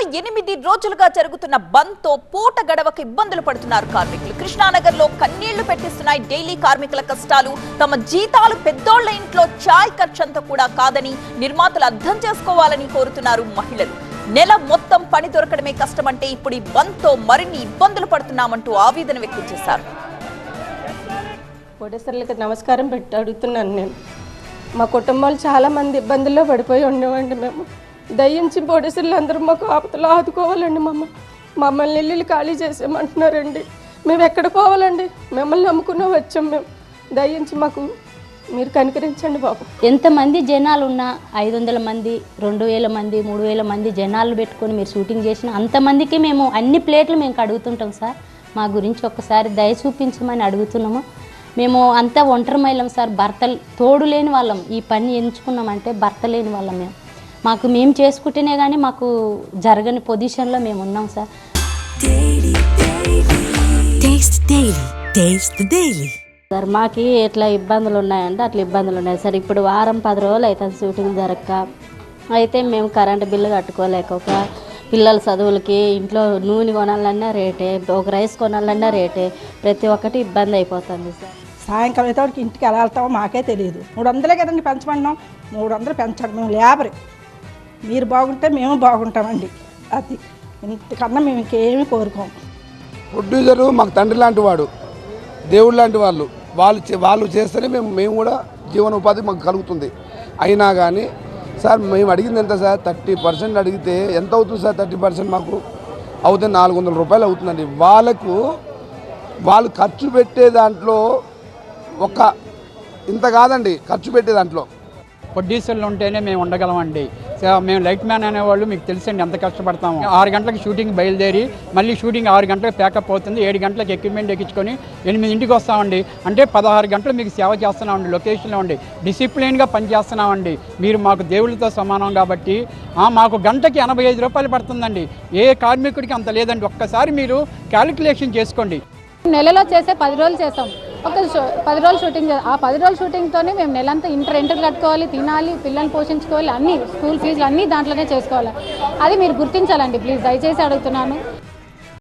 గత 8 రోజులుగా జరుగుతున్న బంద్తో పూట గడవకు ఇబ్బందులు పడుతున్నారు కార్మికులు. కృష్ణానగర్ లో కన్నీళ్లు పెట్టిస్తున్నాయి డైలీ కార్మికుల కష్టాలు. తమ జీతాలు పెద్దోళ్ల ఇంట్లో చాయ్ ఖర్చంతా కూడా కాదని నిర్మాతలు అర్థం చేసుకోవాలని కోరుతున్నారు మహిళలు. నెల మొత్తం పని దొరకడమే కష్టమంటే ఇప్పుడు ఈ బంద్తో మరిన్ని ఇబ్బందులు పడుతున్నామంటూ ఆవేదన వ్యక్తం చేశారు. కోటేశ్వర్లకు నమస్కారం పెట్టి అడుగుతున్నాను నేను. మా కుటుంబాలు చాలా మంది ఇబ్బందుల్లో పడిపోయి ఉండేవండి. మేము దయించి పోలీసులు అందరూ మాకు ఆపదలో ఆదుకోవాలండి. మమ్మల్ని ఇల్లు ఖాళీ చేసేయమంటున్నారండి. మేము ఎక్కడ పోవాలండి? మిమ్మల్ని నమ్ముకునే వచ్చాం. మేము దయించి మాకు మీరు కనికరించండి బాబు. ఎంతమంది జనాలు ఉన్నా 500 మంది 2000 మంది 3000 మంది జనాలు పెట్టుకొని మీరు షూటింగ్ చేసిన అంతమందికి మేము అన్ని ప్లేట్లు మేము కడుగుతుంటాం సార్. మా గురించి ఒక్కసారి దయ చూపించమని అడుగుతున్నాము. మేము అంతా ఒంటరి మహిళం సార్. భర్తలు తోడు లేని వాళ్ళం. ఈ పని ఎంచుకున్నామంటే భర్త లేని వాళ్ళం. మేము చేసుకుంటేనే కానీ మాకు జరగని పొజిషన్లో మేము ఉన్నాం సార్. సార్ మాకు ఎట్లా ఇబ్బందులు ఉన్నాయంటే అట్లా ఇబ్బందులు ఉన్నాయి సార్. ఇప్పుడు వారం 10 రోజులు అవుతుంది షూటింగ్ జరగక. అయితే మేము కరెంటు బిల్లు కట్టుకోలేక, ఒక పిల్లల చదువులకి ఇంట్లో నూనె కొనాలన్నా రేటే, ఒక రైస్ కొనాలన్నా రేటే, ప్రతి ఒక్కటి ఇబ్బంది అయిపోతుంది సార్. సాయంకాలం అయితే ఇంటికి ఎలా వెళ్తామో మాకే తెలియదు. 300 కదండి పెంచమన్నాం. 300 పెంచండి. మేము లేబరే. మీరు బాగుంటే మేము బాగుంటామండి. అది ఇంతకన్నా మేము ఇంకేమీ కోరుకోము. ప్రొడ్యూసరు మాకు తండ్రి లాంటి వాడు, దేవుడు లాంటి వాళ్ళు చేస్తేనే మేము కూడా జీవనోపాధి మాకు కలుగుతుంది. అయినా కానీ సార్ మేము అడిగింది ఎంత సార్? 30% అడిగితే ఎంత అవుతుంది సార్? 30% మాకు అవుతుంది 400 రూపాయలు అవుతుందండి. వాళ్ళు ఖర్చు పెట్టే దాంట్లో ఇంత కాదండి ఖర్చు పెట్టే దాంట్లో. ప్రొడ్యూసర్లు ఉంటేనే మేము ఉండగలమండి. మేము లైట్ మ్యాన్ అనేవాళ్ళు మీకు తెలుసండి ఎంత కష్టపడతాము. 6 గంటలకు షూటింగ్ బయలుదేరి మళ్ళీ షూటింగ్ 6 గంటలకు ప్యాకప్ అవుతుంది. 7 గంటలకు ఎక్విప్మెంట్ ఎక్కించుకొని 8 వస్తామండి. అంటే 16 గంటలు మీకు సేవ చేస్తున్నామండి. లొకేషన్లో ఉండి డిసిప్లిన్గా పనిచేస్తున్నామండి. మీరు మాకు దేవుళ్ళతో సమానం కాబట్టి మాకు గంటకి 85 రూపాయలు పడుతుందండి. ఏ కార్మికుడికి అంత లేదండి. ఒక్కసారి మీరు క్యాలిక్యులేషన్ చేసుకోండి. నెలలో చేసే 10 రోజులు చేస్తాం. ఒక 10 రోజులు షూటింగ్. ఆ 10 రోజుల షూటింగ్తోనే మేము నెలంతా రెంట్లు కట్టుకోవాలి, తినాలి, పిల్లల్ని పోషించుకోవాలి, అన్నీ స్కూల్ ఫీజులు అన్నీ దాంట్లోనే చేసుకోవాలి. అది మీరు గుర్తించాలండి ప్లీజ్. దయచేసి అడుగుతున్నాను.